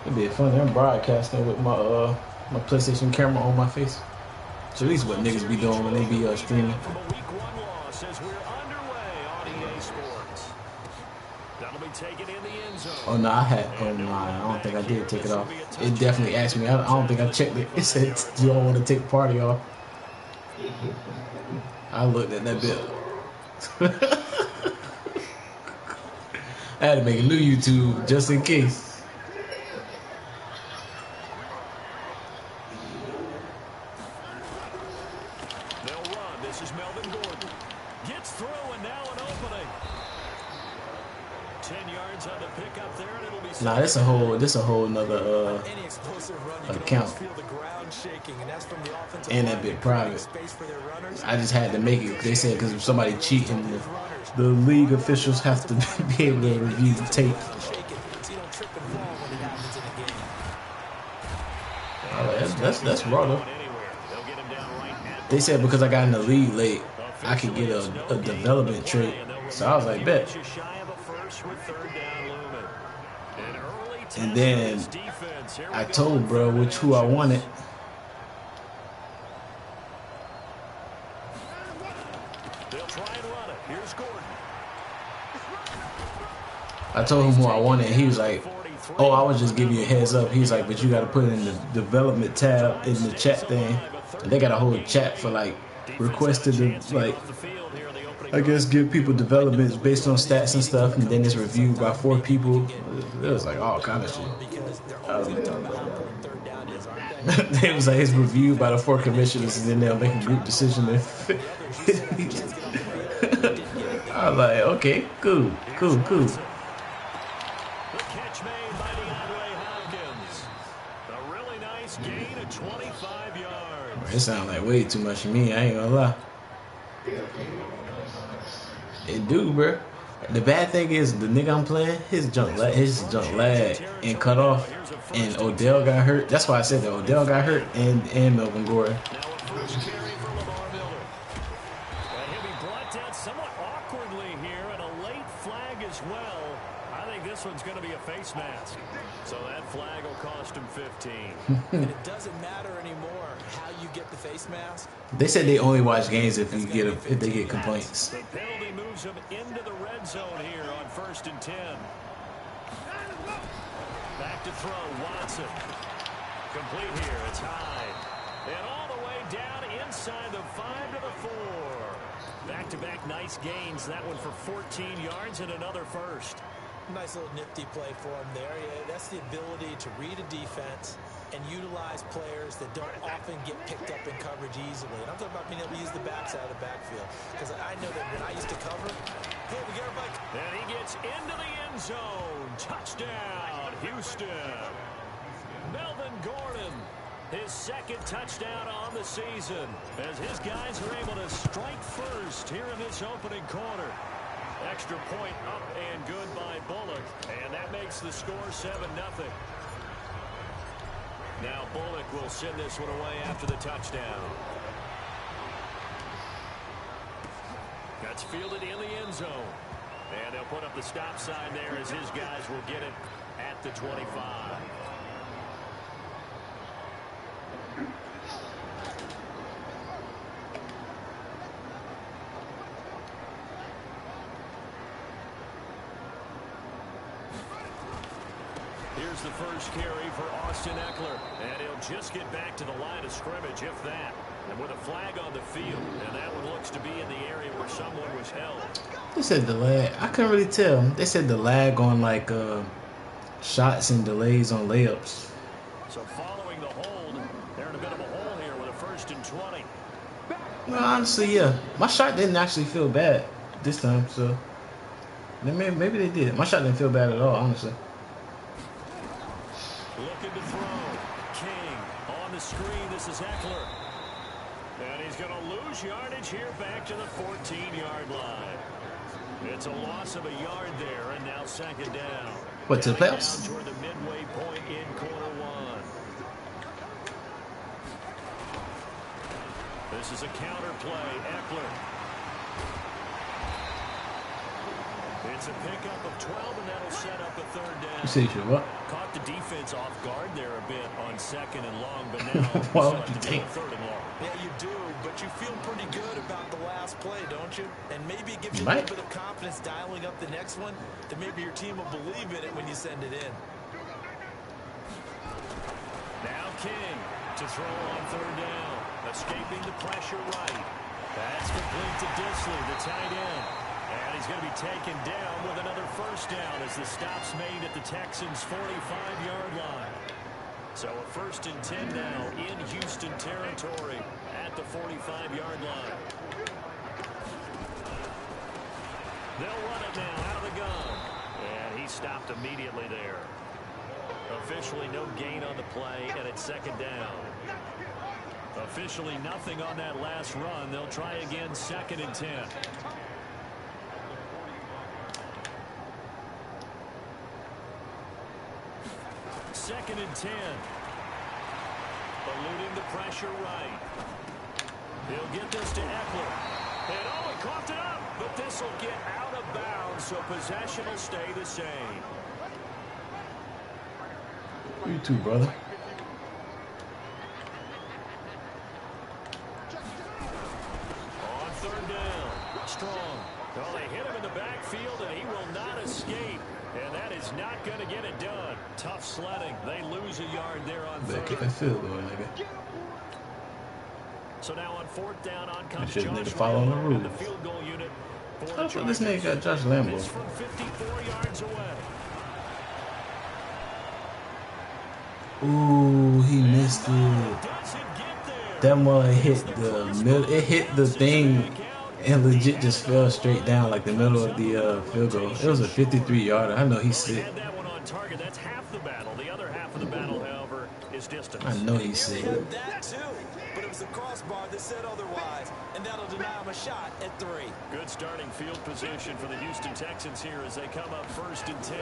It'd be funny. I'm broadcasting with my PlayStation camera on my face. So at least what niggas be doing when they be streaming. From a week 1 loss as we're underway on EA Sports. That'll be taken in the end zone. Oh no, I don't think I did take it off. It definitely asked me. I don't think I checked it. It said, "Do y'all want to take the party off?" I looked at that bit. I had to make a new YouTube just in case. Nah, this a whole nother account, and that bit private. I just had to make it. They said because if somebody cheating, the league officials have to be able to review the tape. That's raw though. They said because I got in the league late, I could get a development trait. So I was like, bet. And then I told bro who I wanted. I told him who I wanted, and he was like, "Oh, I was just giving you a heads up." He's like, "But you got to put it in the development tab in the chat thing." And they got a whole chat for like requested to like, I guess, give people developments based on stats and stuff, and then it's reviewed by 4 people. It was like all kind of shit. It was like it's reviewed by the 4 commissioners, and then they'll make a group decision. I was like, okay, cool. It sounds like way too much to me. I ain't gonna lie. It do, bro. The bad thing is the nigga I'm playing, his junk lag and cut off, and Odell got hurt. That's why I said that Odell got hurt and Melvin Gordon. Somewhat awkwardly here, and a late flag as well. I think this one's going to be a face mask. So that flag will cost him 15. And it doesn't matter anymore how you get the face mask. They said they only watch games if they get complaints. The penalty moves him into the red zone here on 1st and 10. Back to throw, Watson. Complete here, it's high. And all the way down inside the 5 to the 4. Back-to-back nice gains. That one for 14 yards and another first. Nice little nifty play for him there. Yeah, that's the ability to read a defense and utilize players that don't often get picked up in coverage easily. And I'm talking about being able to use the backside of the backfield. Because I know that when I used to cover, hey, we get our bike. And he gets into the end zone. Touchdown, Houston. Melvin Gordon. His 2nd touchdown on the season as his guys are able to strike first here in this opening quarter. Extra point up and good by Bullock, and that makes the score 7-0. Now Bullock will send this one away after the touchdown. That's fielded in the end zone, and they'll put up the stop sign there as his guys will get it at the 25. Here's the first carry for Austin Eckler, and he'll just get back to the line of scrimmage, if that. And with a flag on the field, and that one looks to be in the area where someone was held. They said the lag. I couldn't really tell. They said the lag on like shots and delays on layups. So following the hold, they're in a bit of a hole here with a 1st and 20. Well, honestly, yeah. My shot didn't actually feel bad this time, so maybe they did. My shot didn't feel bad at all, honestly. Looking to throw. King on the screen. This is Eckler. And he's going to lose yardage here back to the 14-yard line. It's a loss of a yard there, and now 2nd down. What, to the playoffs? Toward the midway point in quarter 1. This is a counter play. Eckler. It's a pickup of 12, and that'll set up a 3rd down. You say you what? Caught the defense off guard there a bit on 2nd and long, but now Why you would you have to take? go 3rd and long. Yeah, you do, but you feel pretty good about the last play, don't you? And maybe it gives you a Might. little bit of confidence dialing up the next one, that maybe your team will believe in it when you send it in. Now King to throw on 3rd down. Escaping the pressure right. That's complete to Disley, the tight end. And he's going to be taken down with another 1st down as the stop's made at the Texans' 45-yard line. So a 1st and 10 now in Houston territory at the 45-yard line. They'll run it now out of the gun. And he stopped immediately there. Officially no gain on the play, and it's 2nd down. Officially nothing on that last run. They'll try again 2nd and 10. 2nd and 10. Eluding the pressure right. He'll get this to Eckler. And oh, he coughed it up. But this will get out of bounds, so possession will stay the same. You too, brother. On 3rd down. Strong. Well, they hit him in the backfield, and he will not escape. And that is not going to get it done. Tough sledding. They lose a yard there on 3rd. Kick that field goal, nigga. So now on 4th down, on comes Josh Josh following the Lambo, rules. the field goal unit for the I thought this Chargers. nigga got Josh Lambo. It's from 54 yards away. Ooh, he missed it. Doesn't get there. That one hit the middle. It hit the thing and legit just fell straight down like the middle of the field goal. It was a 53-yarder. I know he's sick. Had that one on target. That's half the battle. The other half of the battle, however, is distance. I know he's sick. That too, but it was the crossbar that said otherwise, and that'll deny him a shot at 3. Good starting field position for the Houston Texans here as they come up 1st and 10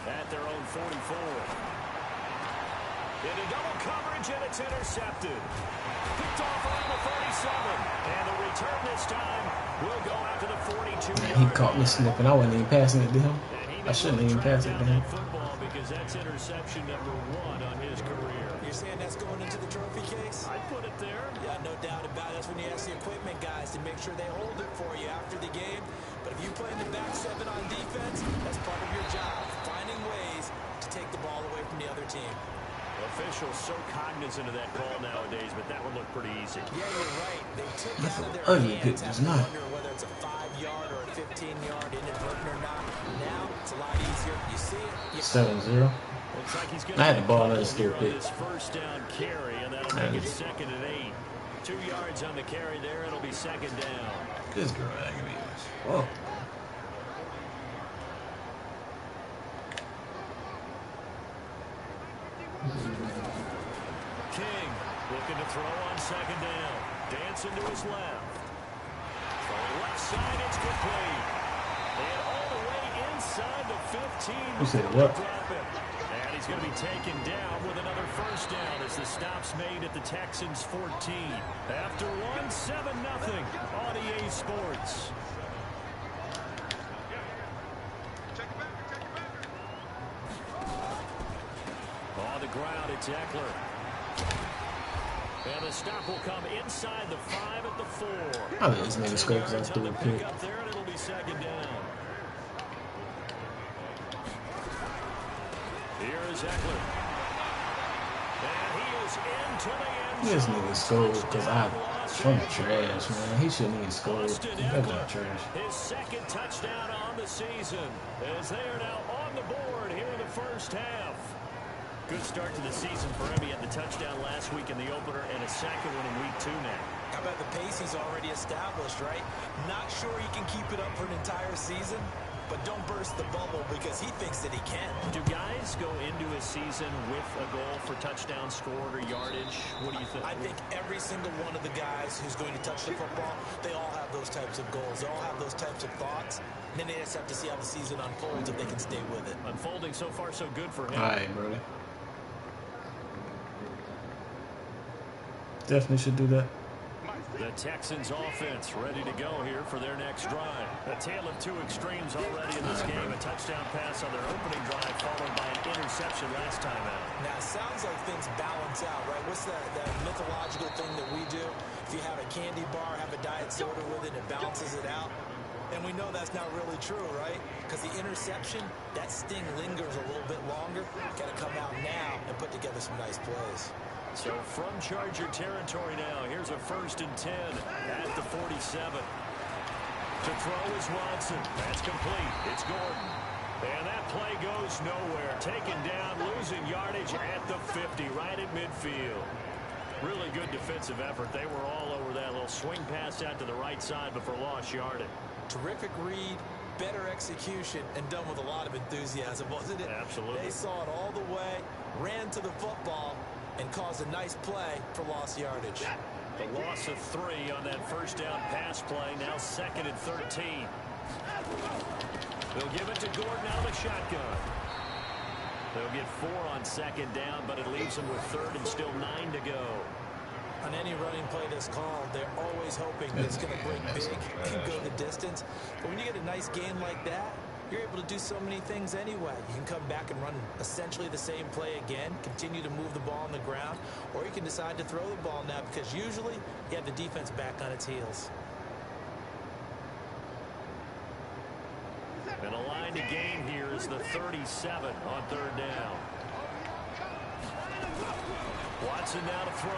at their own 44. Into double coverage, and it's intercepted. Picked off around the 37. And the return this time will go out to the 42. Man, he caught me slipping. I wasn't even passing it to him. I shouldn't even pass it to him. Football because that's interception number 1 on his career. You're saying that's going into the trophy case? I'd put it there. Yeah, no doubt about it. That's when you ask the equipment guys to make sure they hold it for you after the game. But if you play in the back 7 on defense, that's part of your job, finding ways to take the ball away from the other team. Officials so cognizant of that call nowadays, but that one looked pretty easy. Yeah, you're right. They took That's out of an their ugly hands pitch, having to not. wonder whether it's a 5-yard or a 15-yard inadvertent or not. Now it's a lot easier. You see it. You 7-0. Looks like he's I had the ball in the here skip on pit. this 1st down carry, and that'll make it 2nd and 8. 2 yards on the carry there. It'll be 2nd down. This girl aggravates. Whoa. King looking to throw on 2nd down. Dancing to his left. From the left side, it's complete. And all the way inside the 15. You said before they what? drop it. And he's going to be taken down with another 1st down as the stop's made at the Texans' 14. After 1, 7-0 on EA Sports. On the ground, it's Eckler. And the stop will come inside the 5 at the 4. I let this nigga score because I threw a pick. Up there, and it'll be 2nd down. Here is Eckler. And he is into the end zone. This nigga scored because I'm trash, man. He shouldn't even score. That's trash. His 2nd touchdown on the season as they are now on the board here in the 1st half. Good start to the season for him. He had the touchdown last week in the opener and a 2nd one in week 2 now. How about the pace he's already established, right? Not sure he can keep it up for an entire season, but don't burst the bubble because he thinks that he can. Do guys go into a season with a goal for touchdown scored or yardage? What do you think? I think every single one of the guys who's going to touch the football, they all have those types of goals. They all have those types of thoughts. And then they just have to see how the season unfolds if they can stay with it. Unfolding so far so good for him. All right, brother. Definitely should do that. The Texans offense ready to go here for their next drive. A tale of 2 extremes already in this game. A touchdown pass on their opening drive followed by an interception. interception last time out. Now, it sounds like things balance out, right? What's that mythological thing that we do? If you have a candy bar, have a diet soda with it, it balances it out. And we know that's not really true, right? Because the interception, that sting lingers a little bit longer. Got to come out now and put together some nice plays. So from Charger territory now, here's a 1st and 10 at the 47. To throw is Watson. That's complete. It's Gordon. And that play goes nowhere. Taken down, losing yardage at the 50, right at midfield. Really good defensive effort. They were all over that little swing pass out to the right side before lost yardage. Terrific read, better execution, and done with a lot of enthusiasm, wasn't it? Absolutely. They saw it all the way, ran to the football, and caused a nice play for lost yardage. The loss of 3 on that 1st down pass play. Now 2nd and 13. They'll give it to Gordon out of the shotgun. They'll get 4 on 2nd down, but it leaves them with 3rd and still 9 to go. On any running play that's called, they're always hoping that it's going to break big and go the distance. But when you get a nice game like that, you're able to do so many things anyway. You can come back and run essentially the same play again, continue to move the ball on the ground, or you can decide to throw the ball now because usually you have the defense back on its heels. And a line to gain here is the 37 on 3rd down. Watson now to throw.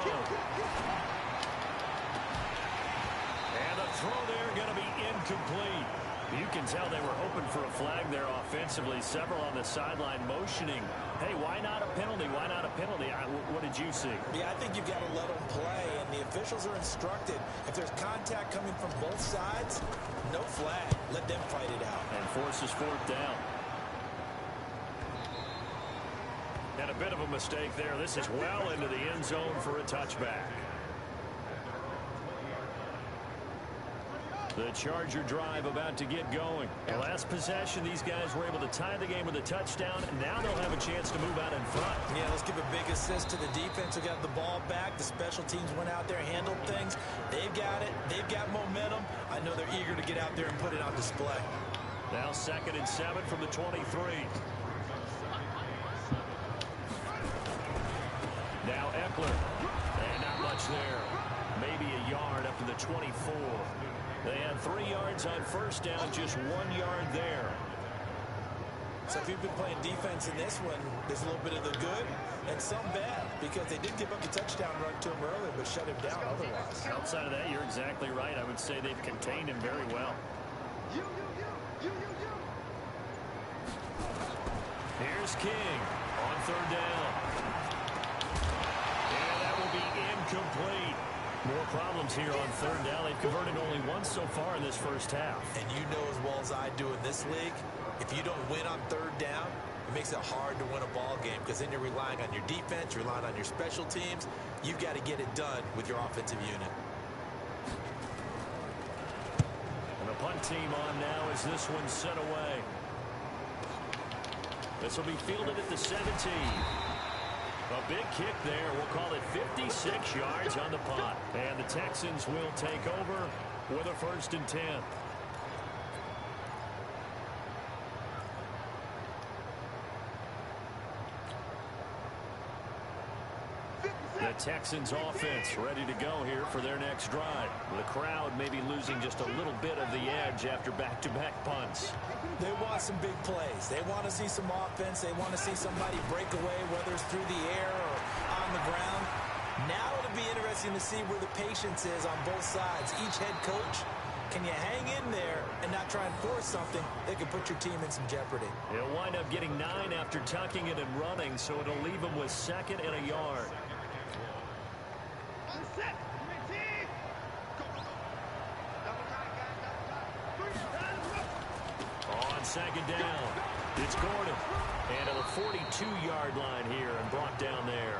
And the throw there going to be incomplete. You can tell they were hoping for a flag there offensively. Several on the sideline motioning, hey, why not a penalty? Why not a penalty? What did you see? Yeah, I think you've got to let them play, and the officials are instructed. If there's contact coming from both sides, no flag. Let them fight it out. And forces 4th down. And a bit of a mistake there. This is well into the end zone for a touchback. The Charger drive about to get going. The last possession, these guys were able to tie the game with a touchdown, and now they'll have a chance to move out in front. Yeah, let's give a big assist to the defense who got the ball back. The special teams went out there, handled things. They've got it. They've got momentum. I know they're eager to get out there and put it on display. Now 2nd and 7 from the 23. Now Eckler. And not much there. Maybe a yard up to the 24. They had 3 yards on 1st down, just 1 yard there. So if you've been playing defense in this one, there's a little bit of the good and some bad because they did give up a touchdown run to him earlier but shut him down otherwise. Outside of that, you're exactly right. I would say they've contained him very well. Here's King on 3rd down. And that will be incomplete. More problems here on 3rd down. They've converted only once so far in this 1st half. And you know as well as I do in this league, if you don't win on 3rd down, it makes it hard to win a ball game because then you're relying on your defense, you're relying on your special teams. You've got to get it done with your offensive unit. And the punt team on now as this one's sent away. This will be fielded at the 17. A big kick there. We'll call it 56 yards on the punt. And the Texans will take over with a 1st and 10. The Texans offense ready to go here for their next drive. The crowd may be losing just a little bit of the edge after back-to-back punts. They want some big plays. They want to see some offense. They want to see somebody break away, whether it's through the air or on the ground. Now it'll be interesting to see where the patience is on both sides. Each head coach, can you hang in there and not try and force something that could put your team in some jeopardy? He'll wind up getting 9 after tucking it and running, so it'll leave him with 2nd and a yard. On 2nd down, it's Gordon. And at the 42-yard line here and brought down there.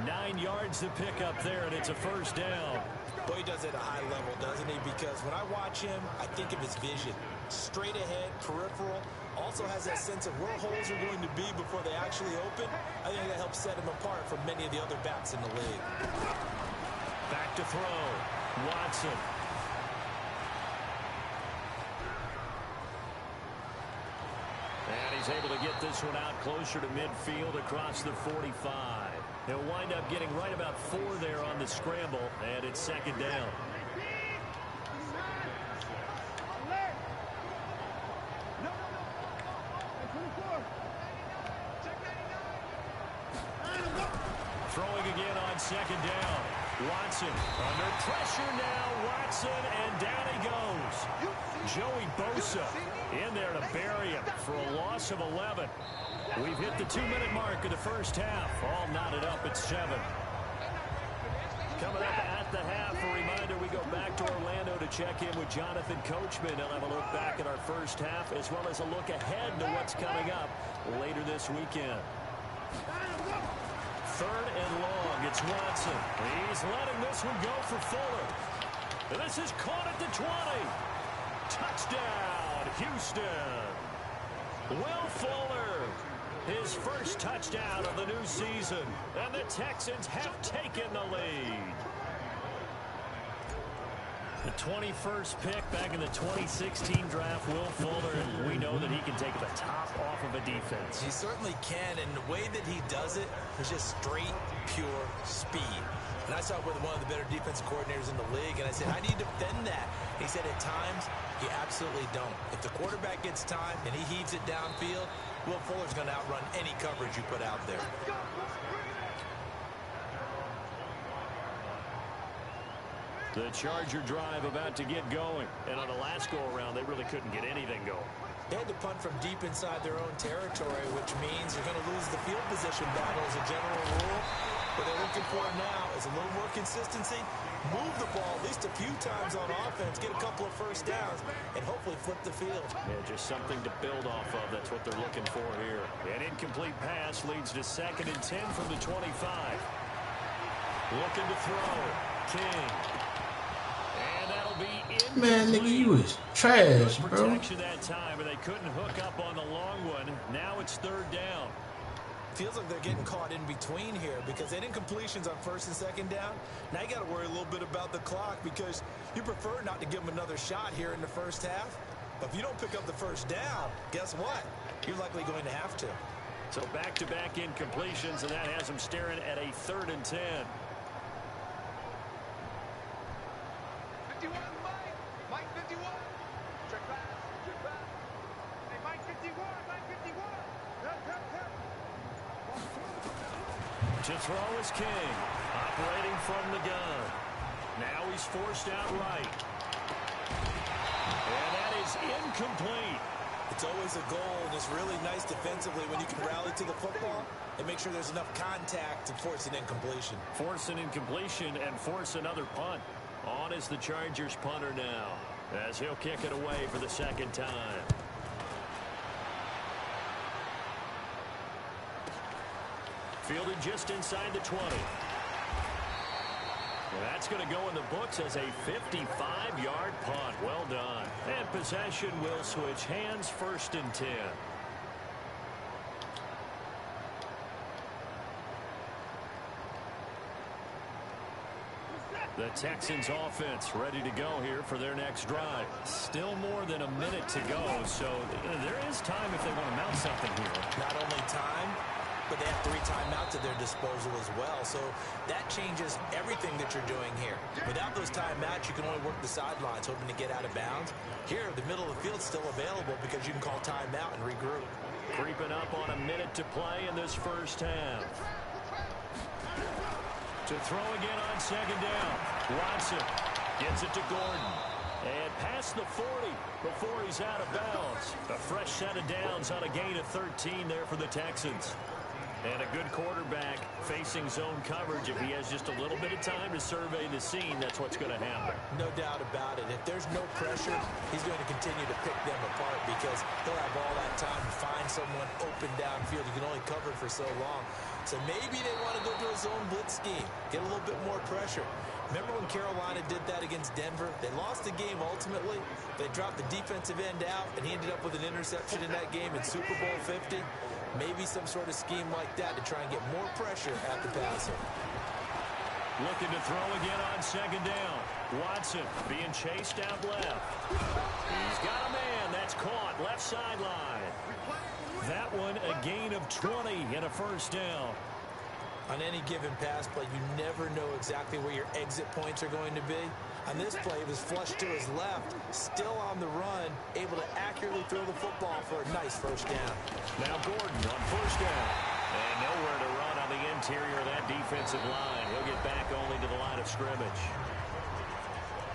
9 yards to pick up there, and it's a 1st down. Boy, he does it at a high level, doesn't he? Because when I watch him, I think of his vision. Straight ahead, peripheral. Also has that sense of where holes are going to be before they actually open. I think that helps set him apart from many of the other backs in the league. Back to throw. Watson. And he's He's able to get this one out closer to midfield across the 45. He'll wind up getting right about 4 there on the scramble, and it's second down. Throwing again on second down. Watson under pressure now. Watson, and down he goes. Joey Bosa in there to bury him for a loss of 11. We've hit the 2-minute mark of the first half. All knotted up at 7. Coming up at the half, a reminder, we go back to Orlando to check in with Jonathan Coachman. He'll have a look back at our first half as well as a look ahead to what's coming up later this weekend. 3rd and long. It's Watson. He's letting this one go for Fuller. And this is caught at the 20. Touchdown, Houston. Will Fuller, his first touchdown of the new season. And the Texans have taken the lead. The 21st pick back in the 2016 draft, Will Fuller, and we know that he can take the top off of a defense. He certainly can, and the way that he does it is just straight, pure speed. And I saw it with one of the better defensive coordinators in the league, and I said, how do you defend that? He said, at times, you absolutely don't. If the quarterback gets time and he heaves it downfield, Will Fuller's going to outrun any coverage you put out there. The Charger drive about to get going. And on the last go-around, they really couldn't get anything going. They had to punt from deep inside their own territory, which means you're going to lose the field position battle as a general rule. What they're looking for now is a little more consistency. Move the ball at least a few times on offense, get a couple of first downs, and hopefully flip the field. Yeah, just something to build off of. That's what they're looking for here. An incomplete pass leads to 2nd and 10 from the 25. Looking to throw. King. And that'll be in. Man, nigga, you was trash, bro. Protection that time, and they couldn't hook up on the long one. Now it's 3rd down. Feels like they're getting caught in between here because they didn't completions on 1st and 2nd down. Now you got to worry a little bit about the clock because you prefer not to give them another shot here in the first half. But if you don't pick up the first down, guess what? You're likely going to have to. So back-to-back incompletions, and that has them staring at a 3rd and 10. 51, Mike 51. Check back. Hey, Mike 51, Mike 51. To throw is King, operating from the gun. Now he's forced out right. And that is incomplete. It's always a goal, and it's really nice defensively when you can rally to the football and make sure there's enough contact to force an incompletion. Force an incompletion and force another punt. On is the Chargers punter now, as he'll kick it away for the 2nd time. Fielded just inside the 20. Well, that's going to go in the books as a 55-yard punt. Well done. And possession will switch hands, 1st and 10. The Texans offense ready to go here for their next drive. Still more than a minute to go, so there is time if they want to mount something here. Not only time, but they have 3 timeouts at their disposal as well. So that changes everything that you're doing here. Without those timeouts, you can only work the sidelines, hoping to get out of bounds. Here, the middle of the field's still available because you can call timeout and regroup. Creeping up on a minute to play in this first half. To throw again on 2nd down. Watson gets it to Gordon. And past the 40 before he's out of bounds. A fresh set of downs on a gain of 13 there for the Texans. And a good quarterback facing zone coverage. If he has just a little bit of time to survey the scene, that's what's going to happen. No doubt about it. If there's no pressure, he's going to continue to pick them apart because he'll have all that time to find someone open downfield. You can only cover for so long. So maybe they want to go to a zone blitz scheme, get a little bit more pressure. Remember when Carolina did that against Denver? They lost the game ultimately. They dropped the defensive end out, and he ended up with an interception in that game in Super Bowl 50. Maybe some sort of scheme like that to try and get more pressure at the passer. Looking to throw again on 2nd down. Watson being chased out left. He's got a man. That's caught left sideline. That one a gain of 20 and a first down. On any given pass play, you never know exactly where your exit points are going to be. On this play, he was flushed to his left, still on the run, able to accurately throw the football for a nice first down. Now Gordon on first down. And nowhere to run on the interior of that defensive line. He'll get back only to the line of scrimmage.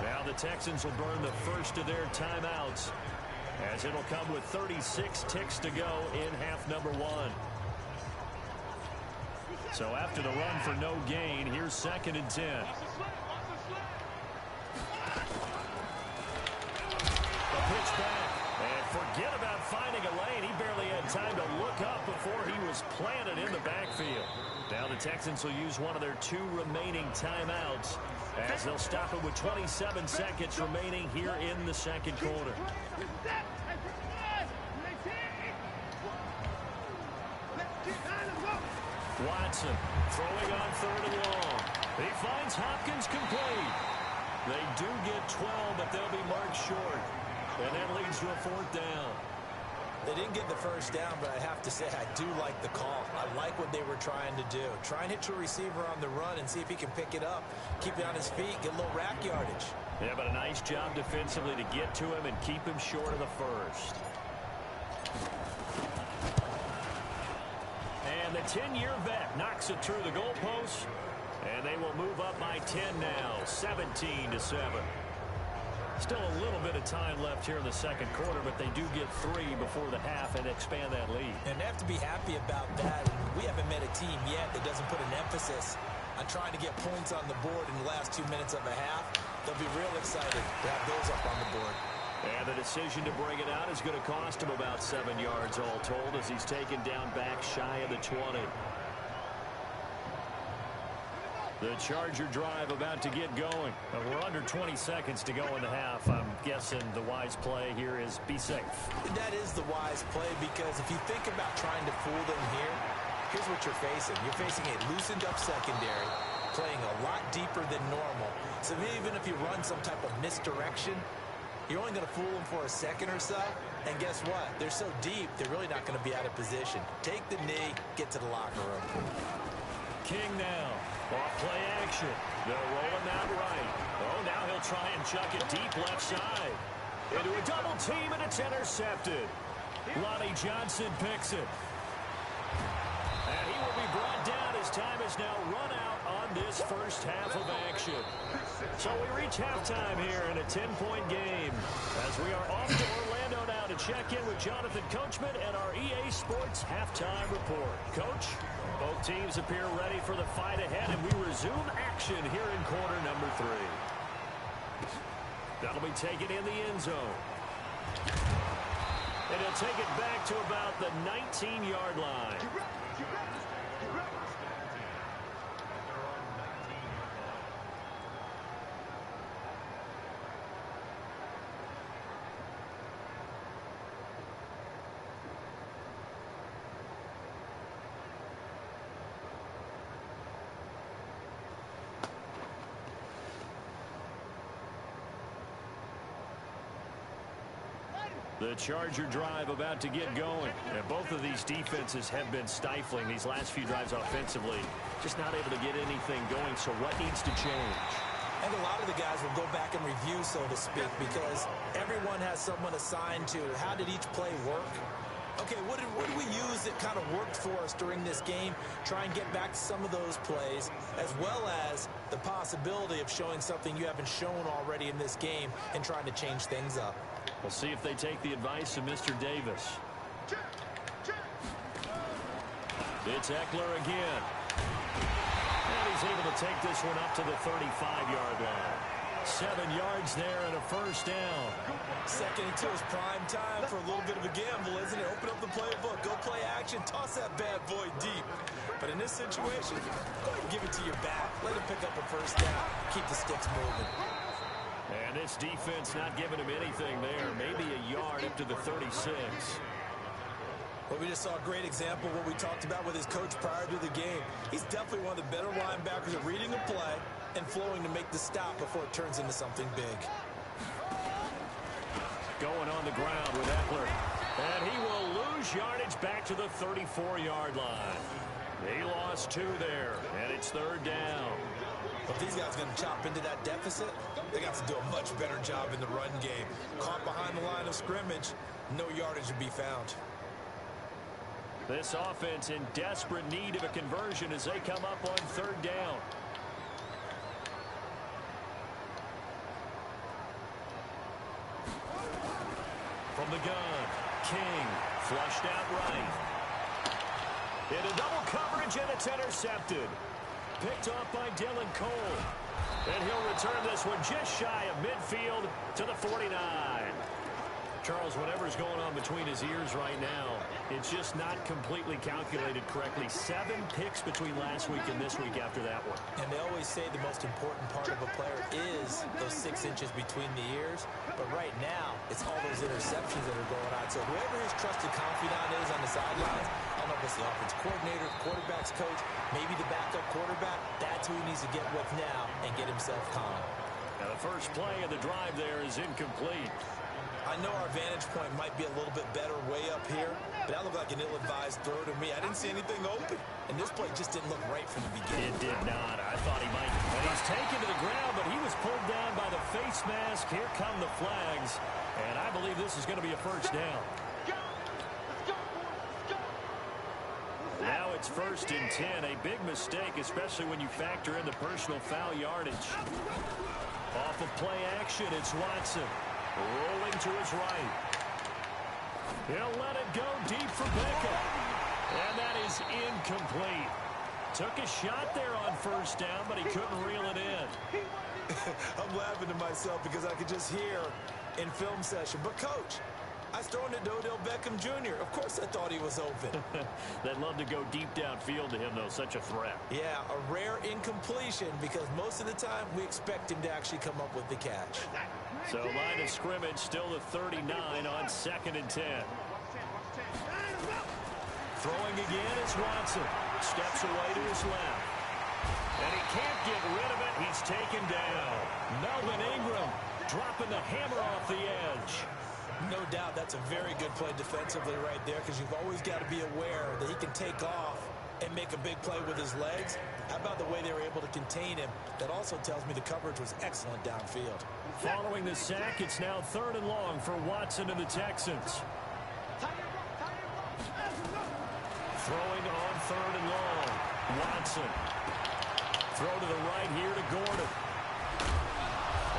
Now the Texans will burn the first of their timeouts, as it'll come with 36 ticks to go in half number 1. So after the run for no gain, here's 2nd and 10. The pitch back. And forget about finding a lane. He barely had time to look up before he was planted in the backfield. Now the Texans will use one of their 2 remaining timeouts, as they'll stop it with 27 seconds remaining here in the second quarter. Watson throwing on 3rd and long. He finds Hopkins complete. They do get 12, but they'll be marked short. And that leads to a 4th down. They didn't get the first down, but I have to say I do like the call. I like what they were trying to do. Try and hit your receiver on the run and see if he can pick it up. Keep it on his feet, get a little rack yardage. Yeah, but a nice job defensively to get to him and keep him short of the first. And the 10-year vet knocks it through the goalpost, and they will move up by 10 now, 17-7. Still a little bit of time left here in the second quarter, but they do get 3 before the half and expand that lead. And they have to be happy about that. We haven't met a team yet that doesn't put an emphasis on trying to get points on the board in the last 2 minutes of a half. They'll be real excited to have those up on the board. And the decision to bring it out is going to cost him about 7 yards all told, as he's taken down back shy of the 20. The Charger drive about to get going. We're under 20 seconds to go in the half. I'm guessing the wise play here is be safe. That is the wise play, because if you think about trying to fool them here, here's what you're facing. You're facing a loosened up secondary, playing a lot deeper than normal. So even if you run some type of misdirection, you're only going to fool them for a second or so. And guess what? They're so deep, they're really not going to be out of position. Take the knee, get to the locker room. King now. Off play action. They're rolling that right. Oh, now he'll try and chuck it deep left side. Into a double team, and it's intercepted. Lonnie Johnson picks it. And he will be brought down as time is now run out on this first half of action. So we reach halftime here in a 10-point game, as we are off to Orlando now to check in with Jonathan Coachman and our EA Sports halftime report. Coach, both teams appear ready for the fight ahead, and we resume action here in quarter number 3. That'll be taken in the end zone. And he'll take it back to about the 19-yard line. The Charger drive about to get going. And both of these defenses have been stifling these last few drives offensively. Just not able to get anything going, so what needs to change? I think a lot of the guys will go back and review, so to speak, because everyone has someone assigned to how did each play work. Okay, what did we use that kind of worked for us during this game? Try and get back to some of those plays, as well as the possibility of showing something you haven't shown already in this game and trying to change things up. We'll see if they take the advice of Mr. Davis. It's Eckler again. And he's able to take this one up to the 35-yard line. 7 yards there and a first down. Second and 2 is prime time for a little bit of a gamble, isn't it? Open up the playbook, go play action, toss that bad boy deep. But in this situation, go ahead and give it to your back. Let him pick up a first down. Keep the sticks moving. And this defense not giving him anything there. Maybe a yard up to the 36. Well, we just saw a great example of what we talked about with his coach prior to the game. He's definitely one of the better linebackers at reading a play and flowing to make the stop before it turns into something big. Going on the ground with Eckler. And he will lose lose yardage back to the 34-yard line. He lost 2 there, and it's 3rd down. If these guys are going to chop into that deficit, they got to do a much better job in the run game. Caught behind the line of scrimmage, no yardage to be found. This offense in desperate need of a conversion as they come up on 3rd down. From the gun, King flushed out right. Into double coverage, and it's intercepted. Picked off by Dylan Cole. And he'll return this one just shy of midfield to the 49. Charles, whatever's going on between his ears right now, it's just not completely calculated correctly. 7 picks between last week and this week after that one. And they always say the most important part of a player is those 6 inches between the ears. But right now, it's all those interceptions that are going on. So whoever his trusted confidant is on the sidelines, I don't know if it's the offense coordinator, quarterback's coach, maybe the backup quarterback, that's who he needs to get with now and get himself calm. Now the first play of the drive there is incomplete. I know our vantage point might be a little bit better way up here, but that looked like an ill-advised throw to me. I didn't see anything open, and this play just didn't look right from the beginning. It did not. I thought he might. And he's taken to the ground, but he was pulled down by the face mask. Here come the flags, and I believe this is going to be a first down. Now it's 1st and 10. A big mistake, especially when you factor in the personal foul yardage. Off of play action, it's Watson. Rolling to his right. He'll let it go deep for Beckham. And that is incomplete. Took a shot there on 1st down, but he couldn't reel it in. I'm laughing to myself because I could just hear in film session, but coach, I was throwing it to Odell Beckham Jr. Of course I thought he was open. They'd love to go deep downfield to him, though. Such a threat. Yeah, a rare incompletion because most of the time we expect him to actually come up with the catch. So line of scrimmage still the 39 on 2nd and 10. Throwing again is Watson. Steps away to his left. And he can't get rid of it. He's taken down. Melvin Ingram dropping the hammer off the edge. No doubt that's a very good play defensively right there because you've always got to be aware that he can take off and make a big play with his legs. How about the way they were able to contain him? That also tells me the coverage was excellent downfield. Following the sack, it's now 3rd and long for Watson and the Texans. Throwing on 3rd and long. Watson. Throw to the right here to Gordon.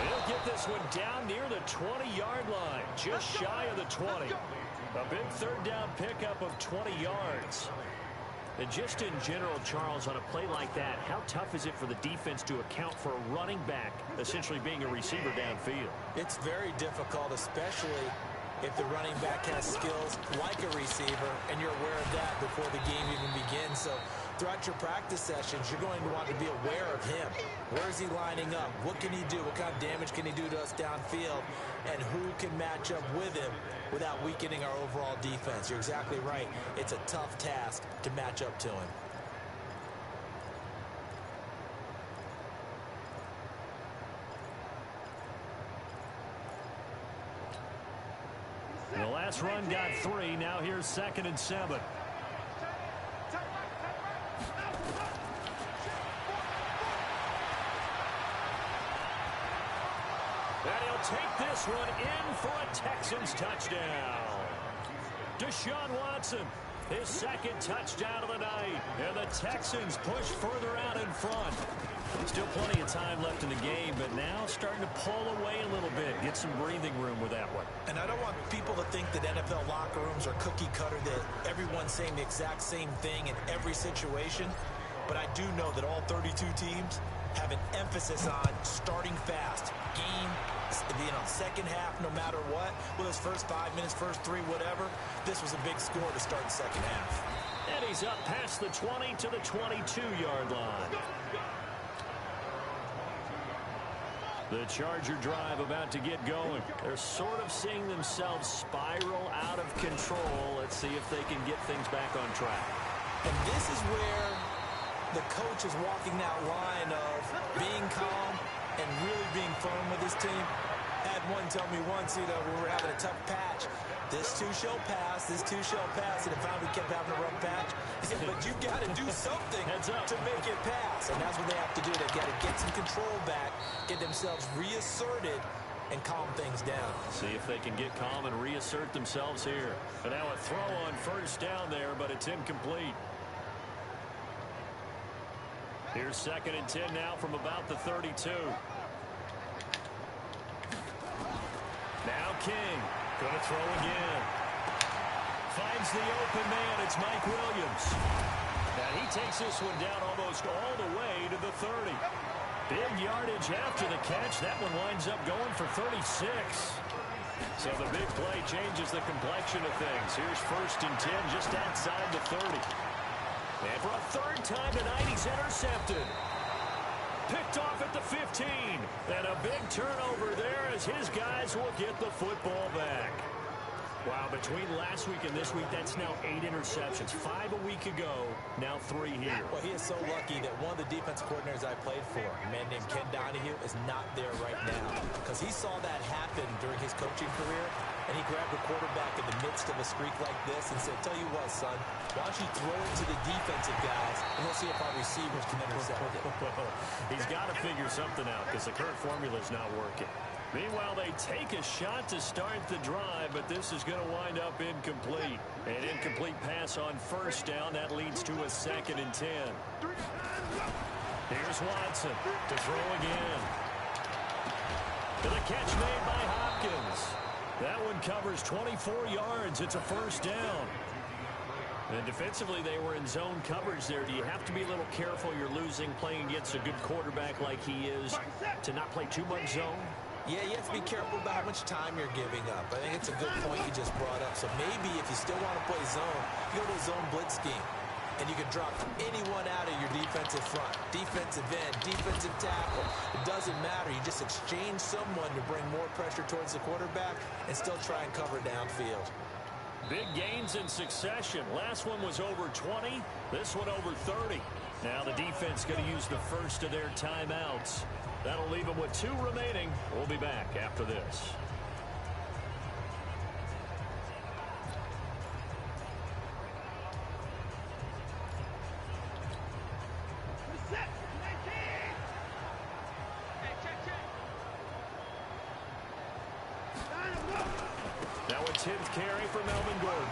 He'll get this one down near the 20-yard line, just shy of the 20. A big 3rd down pickup of 20 yards. And just in general, Charles, on a play like that, how tough is it for the defense to account for a running back essentially being a receiver downfield? It's very difficult, especially if the running back has skills like a receiver, and you're aware of that before the game even begins. So throughout your practice sessions, you're going to want to be aware of him. Where is he lining up? What can he do? What kind of damage can he do to us downfield? And who can match up with him without weakening our overall defense? You're exactly right. It's a tough task to match up to him. The last run got 3. Now here's 2nd and 7. And he'll take this one in for a Texans touchdown. Deshaun Watson, his 2nd touchdown of the night. And the Texans push further out in front. Still plenty of time left in the game, but now starting to pull away a little bit. Get some breathing room with that one. And I don't want people to think that NFL locker rooms are cookie cutter, that everyone's saying the exact same thing in every situation. But I do know that all 32 teams have an emphasis on starting fast. Game, second half, no matter what. Well, his first 5 minutes, first 3, whatever. This was a big score to start the second half. And he's up past the 20 to the 22-yard line. The Charger drive about to get going. They're sort of seeing themselves spiral out of control. Let's see if they can get things back on track. And this is where the coach is walking that line of being calm and really being firm with his team. Had one tell me once, when we were having a tough patch, this too shall pass, and if finally kept having a rough patch, he said, but you've got to do something to make it pass. And that's what they have to do. They've got to get some control back, get themselves reasserted, and calm things down. See if they can get calm and reassert themselves here. And now a throw on first down there, but it's incomplete. Here's 2nd and 10 now from about the 32. Now King, going to throw again. Finds the open man, it's Mike Williams. Now he takes this one down almost all the way to the 30. Big yardage after the catch. That one winds up going for 36. So the big play changes the complexion of things. Here's 1st and 10 just outside the 30. And for a 3rd time tonight, he's intercepted. Picked off at the 15. And a big turnover there as his guys will get the football back. Wow, between last week and this week, that's now 8 interceptions. 5 a week ago, now 3 here. Well, he is so lucky that one of the defense coordinators I played for, a man named Ken Donahue, is not there right now. Because he saw that happen during his coaching career, and he grabbed the quarterback in the midst of a streak like this and said, tell you what, son, why don't you throw it to the defensive guys, and we'll see if our receivers can intercept it. He's got to figure something out because the current formula is not working. Meanwhile, they take a shot to start the drive, but this is going to wind up incomplete. An incomplete pass on 1st down. That leads to a 2nd and 10. Here's Watson to throw again. To the catch made by Hopkins. That one covers 24 yards. It's a 1st down. And defensively, they were in zone coverage there. Do you have to be a little careful? You're losing playing against a good quarterback like he is to not play too much zone? Yeah, you have to be careful about how much time you're giving up. I think it's a good point you just brought up. So maybe if you still want to play zone, you go to a zone blitz scheme. And you can drop anyone out of your defensive front. Defensive end, defensive tackle. It doesn't matter. You just exchange someone to bring more pressure towards the quarterback and still try and cover downfield. Big gains in succession. Last one was over 20. This one over 30. Now the defense going to use the first of their timeouts. That'll leave them with 2 remaining. We'll be back after this. Now a 10th carry for Melvin Gordon.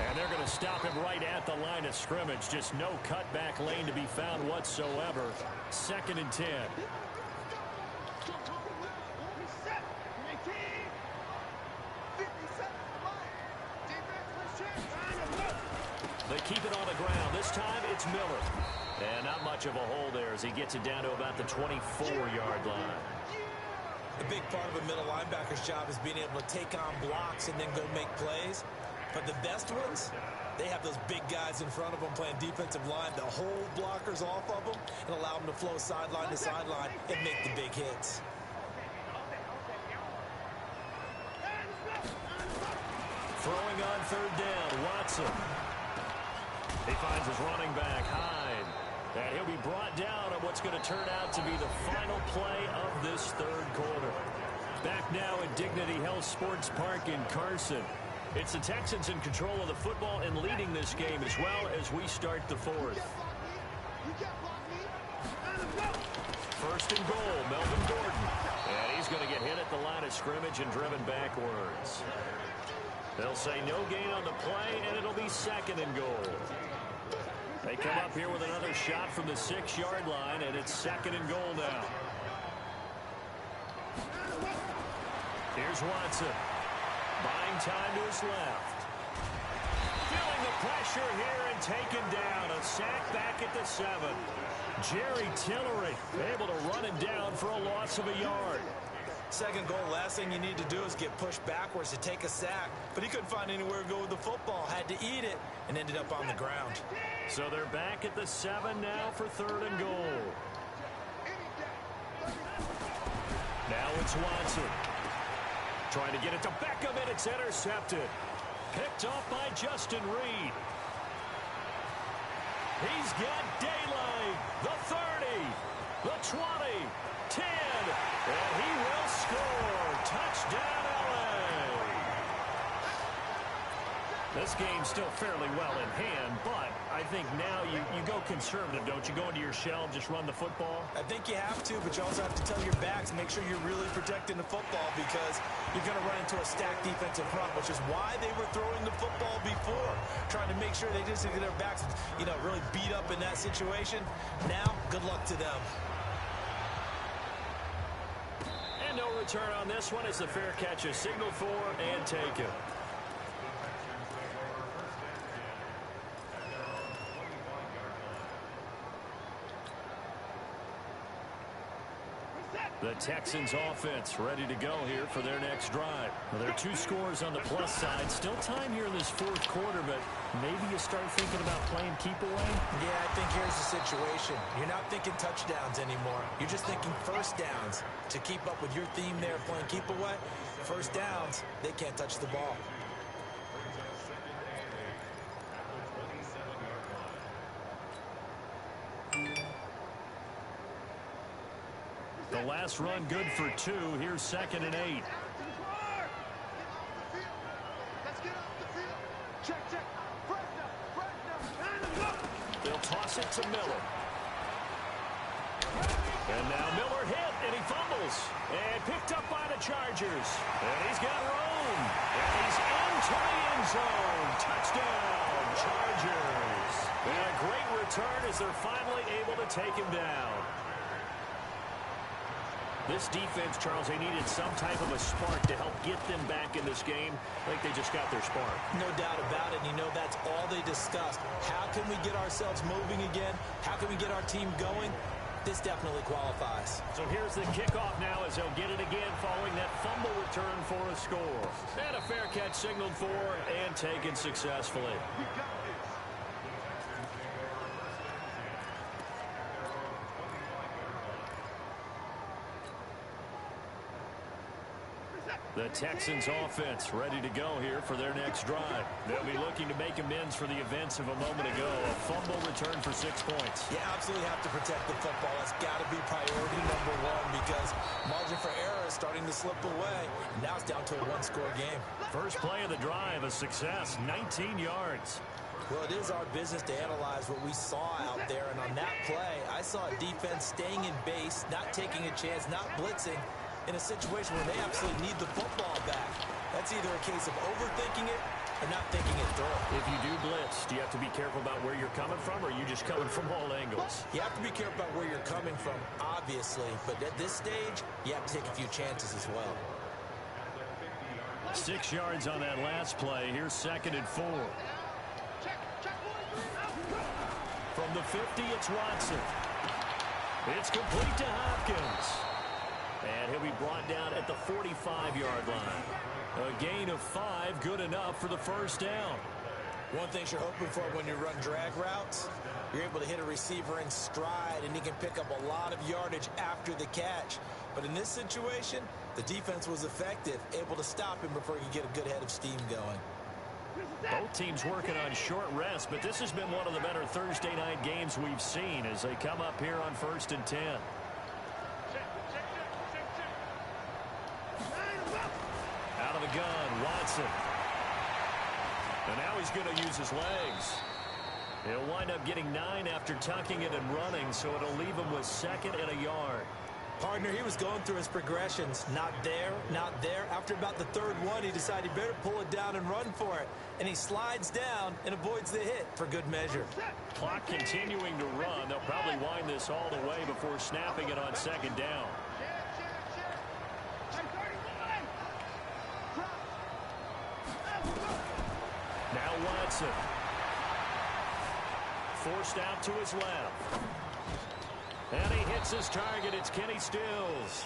And they're going to stop him right at the line of scrimmage. Just no cutback lane to be found whatsoever. 2nd and 10. They keep it on the ground. This time it's Miller. And not much of a hole there as he gets it down to about the 24-yard line. A big part of a middle linebacker's job is being able to take on blocks and then go make plays. But the best ones, they have those big guys in front of them playing defensive line to hold blockers off of them and allow them to flow sideline to sideline and make the big hits. Throwing on 3rd down, Watson. He finds his running back, Hyde. And he'll be brought down on what's going to turn out to be the final play of this 3rd quarter. Back now at Dignity Health Sports Park in Carson. It's the Texans in control of the football and leading this game as well as we start the 4th. 1st and goal, Melvin Gordon. And he's going to get hit at the line of scrimmage and driven backwards. They'll say no gain on the play, and it'll be 2nd and goal. They come up here with another shot from the 6-yard line, and it's 2nd and goal now. Here's Watson. Buying time to his left. Feeling the pressure here and taken down. A sack back at the 7. Jerry Tillery able to run him down for a loss of a yard. 2nd goal, last thing you need to do is get pushed backwards to take a sack. But he couldn't find anywhere to go with the football. Had to eat it and ended up on the ground. So they're back at the 7 now for 3rd and goal. Now it's Watson. Trying to get it to Beckham, and it's intercepted. Picked off by Justin Reed. He's got daylight. The 30. The 20, 10, and he will score. Touchdown, LA. This game's still fairly well in hand, but I think now you go conservative, don't you? Go into your shell and just run the football? I think you have to, but you also have to tell your backs, make sure you're really protecting the football because you're going to run into a stacked defensive front, which is why they were throwing the football before, trying to make sure they just get their backs, really beat up in that situation. Now, good luck to them. And no return on this one as the fair catch is signaled for and taken. The Texans offense ready to go here for their next drive. Well, there are 2 scores on the plus side. Still time here in this 4th quarter, but maybe you start thinking about playing keep away? Yeah, I think here's the situation. You're not thinking touchdowns anymore. You're just thinking first downs. To keep up with your theme there, playing keep away, first downs, they can't touch the ball. The last run good for 2. Here's 2nd and 8. Let's get off the field. Check. Fresh now. They'll toss it to Miller. And now Miller hit, and he fumbles. And picked up by the Chargers. And he's got room. And he's into the end zone. Touchdown, Chargers. And a great return as they're finally able to take him down. This defense, Charles, they needed some type of a spark to help get them back in this game. I think they just got their spark. No doubt about it. That's all they discussed. How can we get ourselves moving again? How can we get our team going? This definitely qualifies. So here's the kickoff now as they'll get it again following that fumble return for a score. And a fair catch signaled for and taken successfully. We got this. The Texans offense ready to go here for their next drive. They'll be looking to make amends for the events of a moment ago. A fumble return for 6 points. You absolutely have to protect the football. That's got to be priority number 1 because margin for error is starting to slip away. Now it's down to a 1-score game. First play of the drive, a success, 19 yards. Well, it is our business to analyze what we saw out there. And on that play, I saw a defense staying in base, not taking a chance, not blitzing, in a situation where they absolutely need the football back. That's either a case of overthinking it or not thinking it through. If you do blitz, do you have to be careful about where you're coming from, or are you just coming from all angles? You have to be careful about where you're coming from, obviously. But at this stage, you have to take a few chances as well. 6 yards on that last play. Here's 2nd and 4. From the 50, it's Watson. It's complete to Hopkins. And he'll be brought down at the 45-yard line. A gain of 5, good enough for the first down. One thing you're hoping for when you run drag routes, you're able to hit a receiver in stride, and he can pick up a lot of yardage after the catch. But in this situation, the defense was effective, able to stop him before he could get a good head of steam going. Both teams working on short rest, but this has been one of the better Thursday night games we've seen as they come up here on 1st and 10. Out of the gun, Watson. And now he's going to use his legs. He'll wind up getting 9 after tucking it and running, so it'll leave him with 2nd and a yard. Partner, he was going through his progressions. Not there, not there. After about the 3rd one, he decided he better pull it down and run for it. And he slides down and avoids the hit for good measure. Clock continuing to run. They'll probably wind this all the way before snapping it on 2nd down. Now Watson. Forced out to his left. And he hits his target. It's Kenny Stills.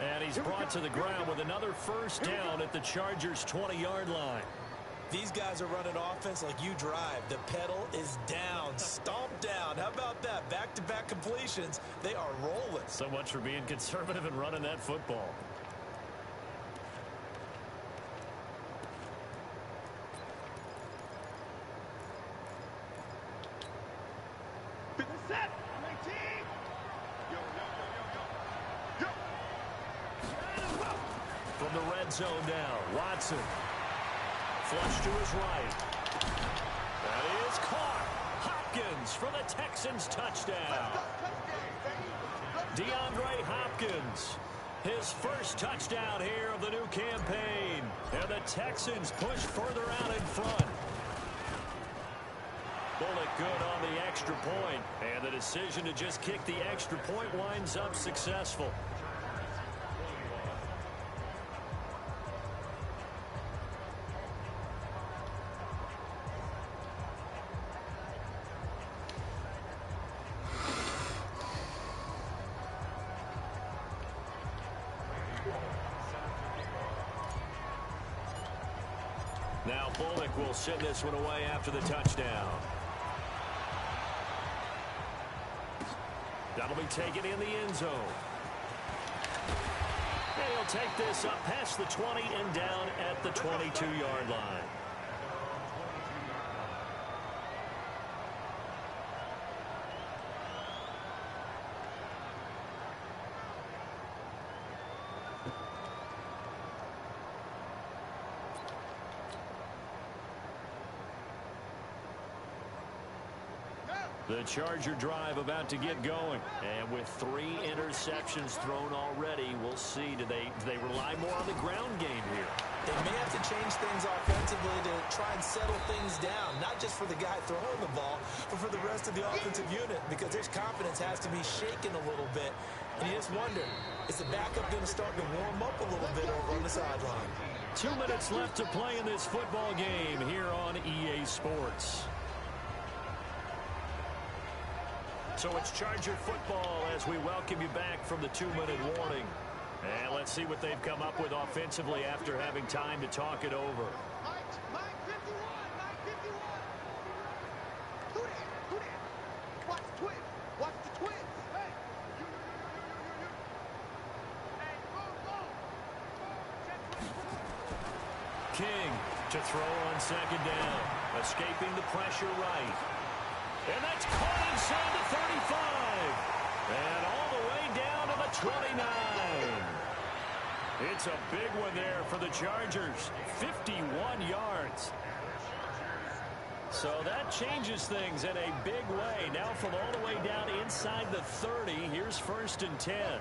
And he's brought to the ground with another first down at the Chargers' 20-yard line. These guys are running offense like you drive. The pedal is down, stomped down. How about that? Back-to-back completions. They are rolling. So much for being conservative and running that football. Set. 19. Yo. the red zone now. Watson. Flush to his right. That is caught. Hopkins for the Texans touchdown. DeAndre Hopkins. His first touchdown here of the new campaign. And the Texans push further out in front. Bullock good on the extra point. And the decision to just kick the extra point winds up successful. Now Bullock will send this one away after the touchdown. That'll be taken in the end zone. And he'll take this up past the 20 and down at the 22-yard line. The Charger drive about to get going. And with 3 interceptions thrown already, we'll see. Do they rely more on the ground game here? They may have to change things offensively to try and settle things down, not just for the guy throwing the ball, but for the rest of the offensive unit, because his confidence has to be shaken a little bit. And you just wonder, is the backup going to start to warm up a little bit over on the sideline? 2 minutes left to play in this football game here on EA Sports. So it's Charger football as we welcome you back from the 2-minute warning. And let's see what they've come up with offensively after having time to talk it over. Mike 51, Mike 51. Who that? Watch the twins. Watch the twins. Hey. You. Hey, go. King to throw on second down. Escaping the pressure right. And that's caught inside the 35. And all the way down to the 29. It's a big one there for the Chargers. 51 yards. So that changes things in a big way. Now from all the way down inside the 30, here's 1st and 10.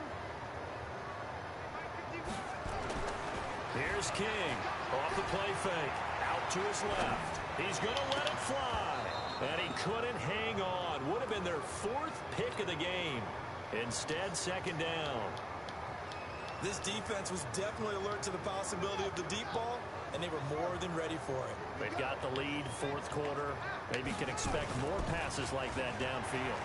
Here's King. Off the play fake. Out to his left. He's going to let it fly. And he couldn't hang on. Would have been their 4th pick of the game. Instead, 2nd down. This defense was definitely alert to the possibility of the deep ball, and they were more than ready for it. They've got the lead, 4th quarter. Maybe can expect more passes like that downfield.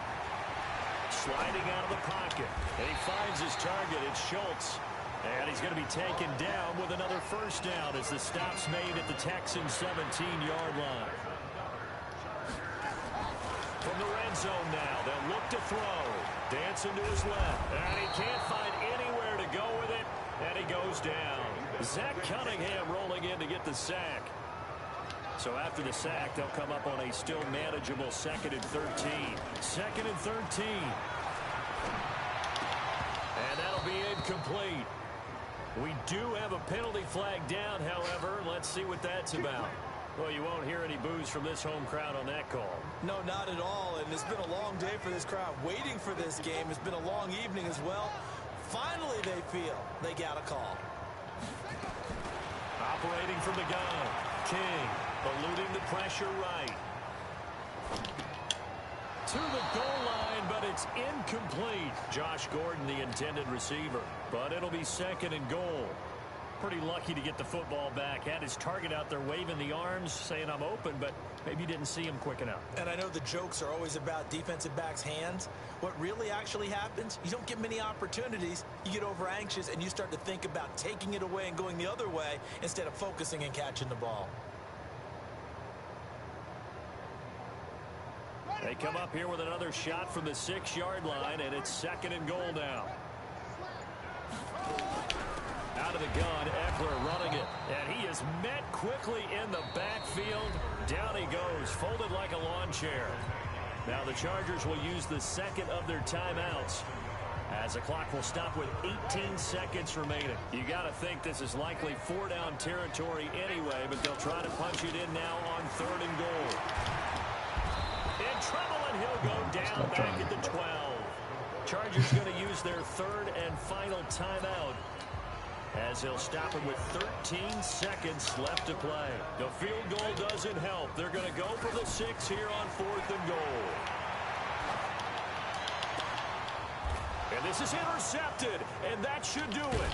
Sliding out of the pocket. And he finds his target. It's Schultz. And he's going to be taken down with another 1st down as the stop's made at the Texans' 17-yard line. From the red zone now, they'll look to throw. Dancing to his left. And he can't find anywhere to go with it. And he goes down. Zach Cunningham rolling in to get the sack. So after the sack, they'll come up on a still manageable 2nd and 13. 2nd and 13. And that'll be incomplete. We do have a penalty flag down, however. Let's see what that's about. Well, you won't hear any boos from this home crowd on that call. No, not at all. And it's been a long day for this crowd waiting for this game. It's been a long evening as well. Finally, they feel they got a call. Operating from the gun. King eluding the pressure right. To the goal line, but it's incomplete. Josh Gordon, the intended receiver. But it'll be 2nd and goal. Pretty lucky to get the football back. Had his target out there waving the arms, saying I'm open, but maybe didn't see him quick enough. And I know the jokes are always about defensive backs' hands. What really actually happens, you don't get many opportunities. You get over anxious, and you start to think about taking it away and going the other way instead of focusing and catching the ball. They come up here with another shot from the 6-yard line, and it's 2nd and goal now. Out of the gun, Eckler running it. And he is met quickly in the backfield. Down he goes, folded like a lawn chair. Now the Chargers will use the 2nd of their timeouts. As the clock will stop with 18 seconds remaining. You got to think this is likely 4-down territory anyway, but they'll try to punch it in now on 3rd and goal. In trouble, and he'll go down back at the 12. Chargers going to use their 3rd and final timeout, as he'll stop it with 13 seconds left to play. The field goal doesn't help. They're going to go for the 6 here on 4th and goal. And this is intercepted, and that should do it.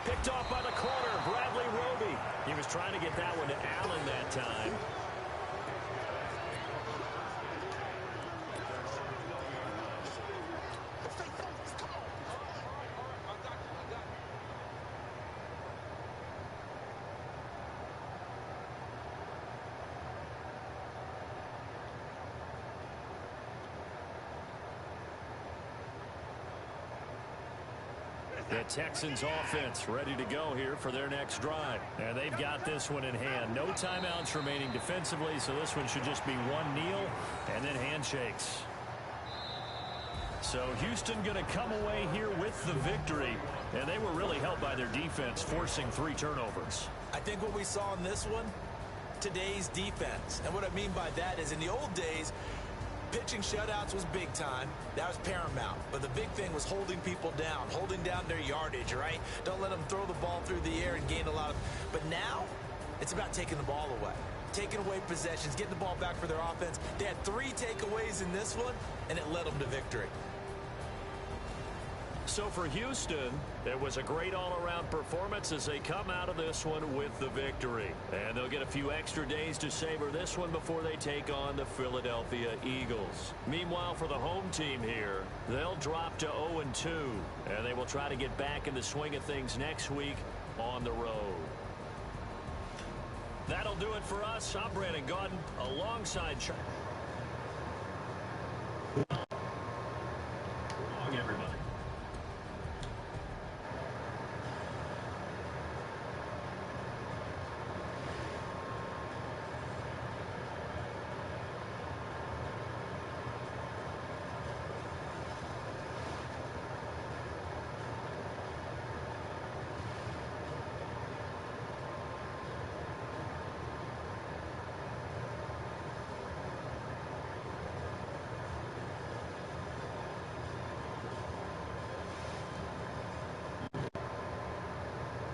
Picked off by the corner, Bradley Roby. He was trying to get that one to Allen that time. The Texans offense ready to go here for their next drive. And they've got this one in hand. No timeouts remaining defensively, so this one should just be one kneel and then handshakes. So Houston going to come away here with the victory. And they were really helped by their defense, forcing 3 turnovers. I think what we saw in this one, today's defense. And what I mean by that is in the old days, pitching shutouts was big time. That was paramount. But the big thing was holding people down, holding down their yardage, right? Don't let them throw the ball through the air and gain a lot of... But now, it's about taking the ball away. Taking away possessions, getting the ball back for their offense. They had 3 takeaways in this one, and it led them to victory. So for Houston, it was a great all-around performance as they come out of this one with the victory. And they'll get a few extra days to savor this one before they take on the Philadelphia Eagles. Meanwhile, for the home team here, they'll drop to 0-2, and they will try to get back in the swing of things next week on the road. That'll do it for us. I'm Brandon Gaudin alongside...